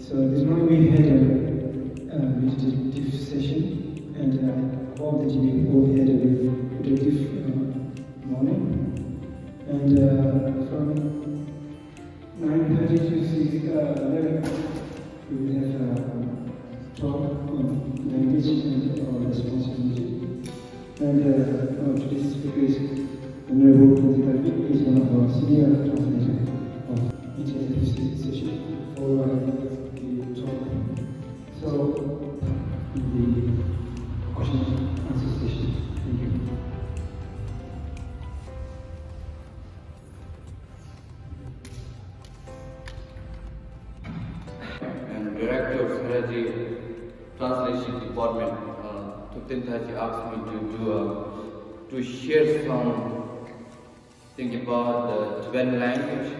So this morning we had a meditative session, and I hope that you all had a meditative morning. And from 9:30 to 11, we will have a talk on language and our responsibility. And today's speaker is Honorable Pratitapi, is one of our senior translators of meditative session for the talk. So, the question and answer session. Thank you. And Director of Sera Jey Translation Department, Tuktintaji asked me to share something about the Tibetan language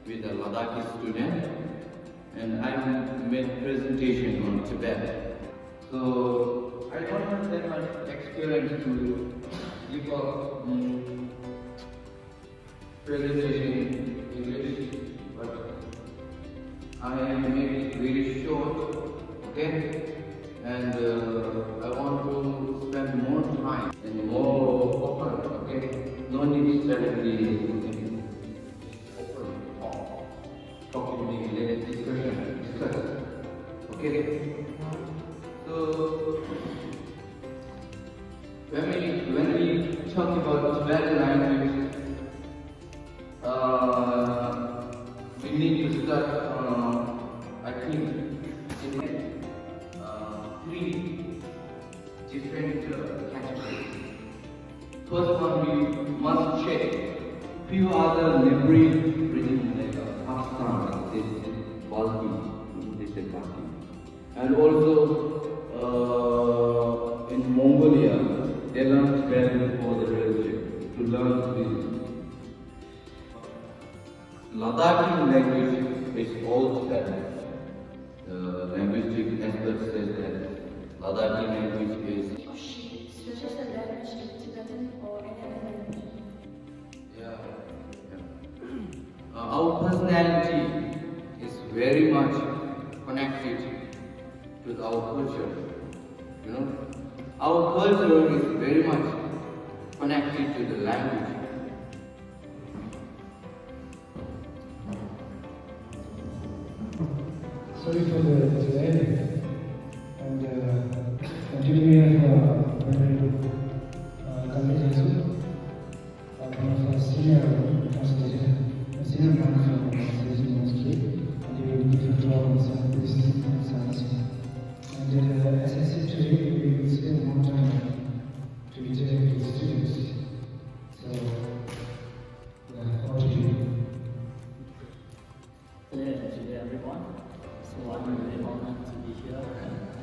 with a Ladakhi student, and I made a presentation on Tibet. So I don't have that much experience to give a presentation in English, but I make it very short, okay? And I want to spend more time and more open, okay? No need strategy, open talk to me, let it discuss, okay? So when we talk about Tibetan language, we need to start. I think in three different categories. First one, we must check few other neighboring regions like Pakistan, like this Balti, and also in Mongolia, they learn Tibetan for the religion, to learn Buddhism. Ladakhi language is all Tibetan. The linguistic expert says that Ladakhi language is Suggest a language in Tibetan or any other language. Our personality is very much connected with our culture. You know, our culture is very much connected to the language. Sorry for the delay. And today we have very Kamil one of our senior translators, a senior monk from Translation Mosque, and he will give a talk on some Buddhism and science. And as I said today, we will spend more time to interact with students. So, over to you. Hello today everyone. So I'm very honored to be here.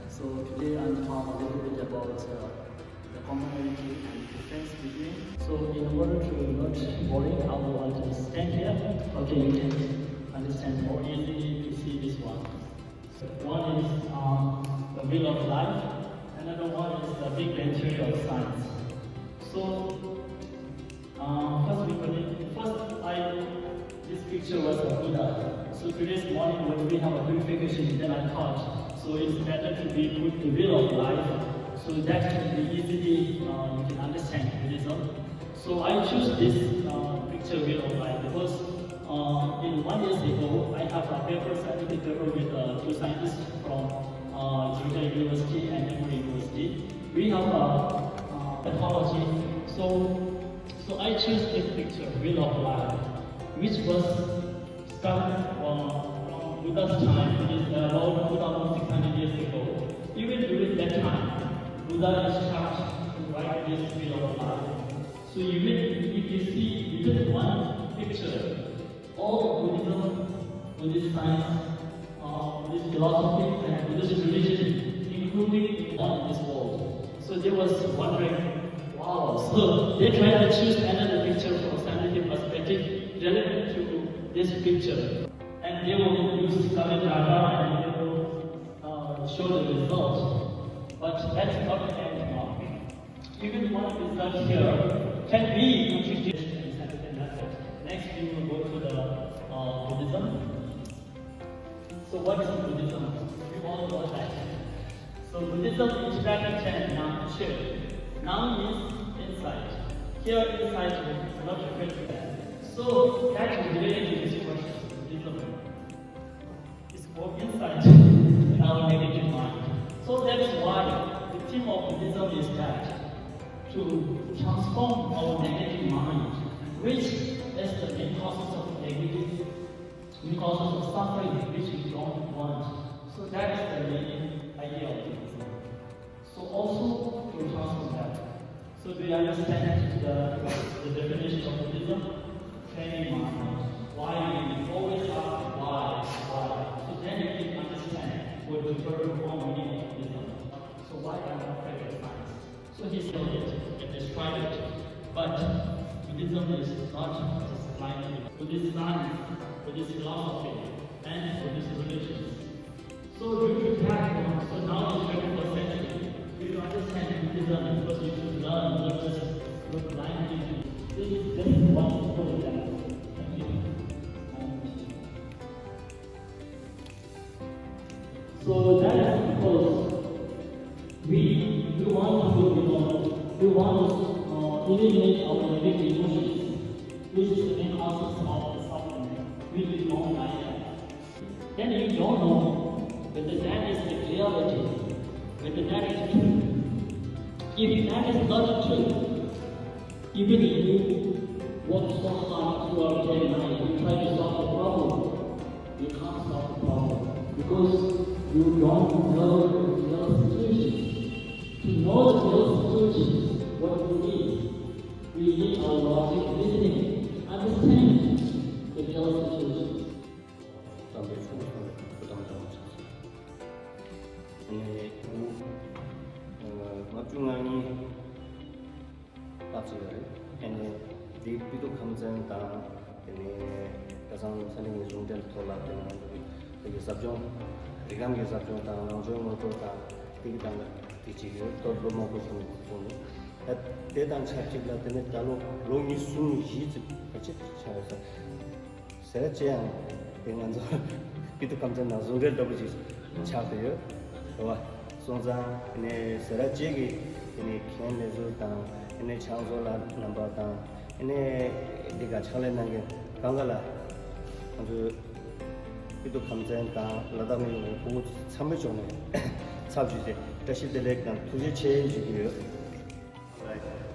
So today I'm talk a little bit about the commonality and difference between. So in order to not boring, I would want to stand here. Okay, you can understand more easily to see this one. So one is the wheel of life. Another one is the big venture of science. So first this picture was a Buddha. So today's morning when we have a purification, then I thought, so it's better to be put the wheel of life, so that can be easily you can understand Buddhism. So I choose this picture wheel of life because in 1 year ago I have a scientific paper with two scientists from Georgia University and Emory University. We have a pathology. So I choose this picture, wheel of life, which was started from Buddha's time, it is around 2,600 years ago. Even during that time, Buddha is charged to write this wheel of life. So even if you see within one picture, all Buddhism, Buddhist science, Buddhist philosophy, and Buddhist religion, including one in this world. So they was wondering, wow, so they tried to choose another picture from a scientific perspective relevant to this picture. And they will use color data and they will show the result. But that's not the end mark. Even one result here can be introduced in scientific method. Next we will go to the Buddhism. So what is Buddhism? We all know that. So Buddhism is Tibetan term, Nam Chil. Nam means inside. Here inside is not referred to that. So that is related to this question. Buddhism is for inside in our negative mind. So that's why the theme of Buddhism is that to transform our negative mind, which is the main causes of negative, main causes of suffering, which we don't want. So that is the main idea of Buddhism. So also to transform that. So do you understand the definition of Buddhism? Training mind. Why we always ask why. So then you can understand what the profound meaning of Buddhism. So why am I afraid of science? So he said it and described it. But Buddhism is not just blind. Buddhist science, Buddhist philosophy, and Buddhist religions. So due to that, so now in the 21st century, you understand Buddhism because you should learn, not just look blindly. This is just one story that. Thank you. So that is because we want to eliminate our negative emotions, which is the main causes of the suffering. We don't like that. Then you don't know whether that is the reality, whether that is true. If that is not true, even if you work so hard throughout the night, you try to solve the problem, you can't solve the problem because you don't know the real situation. To know the real situation, what we need our logic, listening, understanding the real situation. and the people comes in down in the something is doing to love the subject the gang is up down enjoying motor take down teaching you to more that they don't check it that the talo long is soon heat Sera Jey dengan itu kamjan nazungel dobis chapter wa sonza ini Sera Jey ini khen lezu ta ini changzo la number ta ini diga chale nang gangala a주 itu kamjan ta Ladakh ni bu 참여 jone sabjuje dasidele kan tuje che jiyo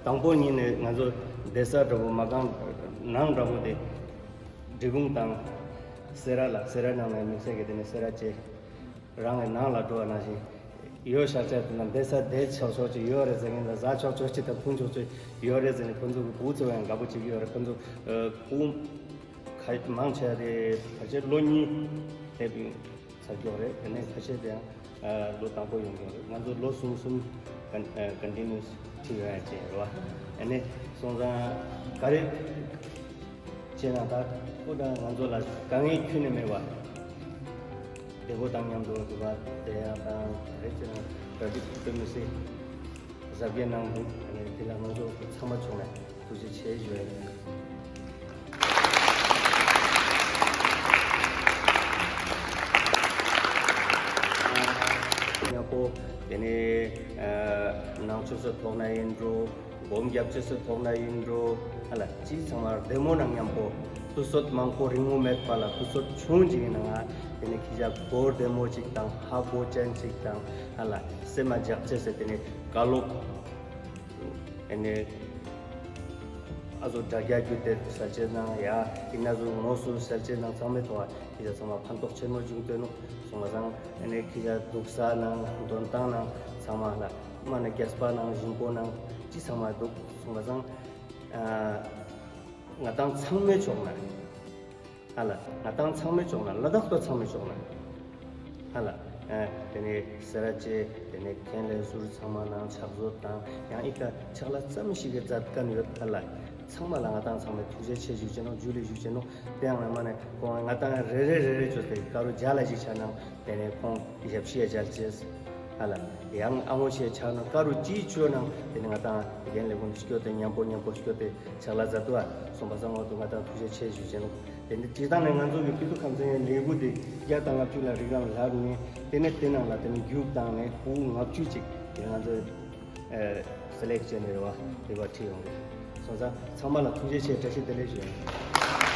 당본이 네 가서 대사로 마강 나랑라고 돼 지금당 세라나면 메시게 되는 Sera Jey 랑에 나라도 하나지 이어샤자는 대사 대처소지 이어레서는 자초초치다 분조지 이어레서는 분조 부조한 가부지 이어레 분조 고 가이 망쳐야 돼 어제 로니 대비 사교래 근데 사실 대한 로당보 용도 먼저 로숨숨 continuous Sera Jey wa ene sonza kare chena da oda nganzo la gangi khune me wa debo tangyam do ba te aba rechena tadi tumse zabia nang bu ene tila nganzo chama chona tuji che jwe nyampo dene nangchuso thona indro bomgyapcheso thona indro ala chi samar demo nang nyampo tusot mangpo ringu mek pala tusot chunji nanga dene khija gor demo chik tang habo chen chik tang ala sema jakchese dene kalok ene azo dagya gyute salche nang ya inazo nosu salche nang samme towa kija sama phantok cheno jingteno songasang ene kija duksa nang dontang nang sama la mana gaspa nang jimpo nang chi sama duk songasang ngatang changme chongna hala ngatang changme chongna Ladakh to changme chongna hala dene Sera Jey dene kenle sur sama nang chakzo tang yang ika chakla chamshige zatkan yot hala 상말랑 아당 상에 두제 체주제노 줄이 주제노 대양나 만에 공 아당 레레레레 조대 가로 잘라지 차나 되네 공 이제 피해 잘지스 할라 양 아모시에 차나 가로 지주나 되는 아당 이겐 레본 시켜대 냠포 시켜대 잘라자도아 손바상어도 아당 두제 체주제노 근데 지단은 간조기 기도 감정에 내고대 야당 앞줄라 리강 라르니 되네 되나라 되는 교육당에 공 앞주직 양아저 셀렉션으로 이거 티용 소자 정말로 투제체 다시 들려줘요.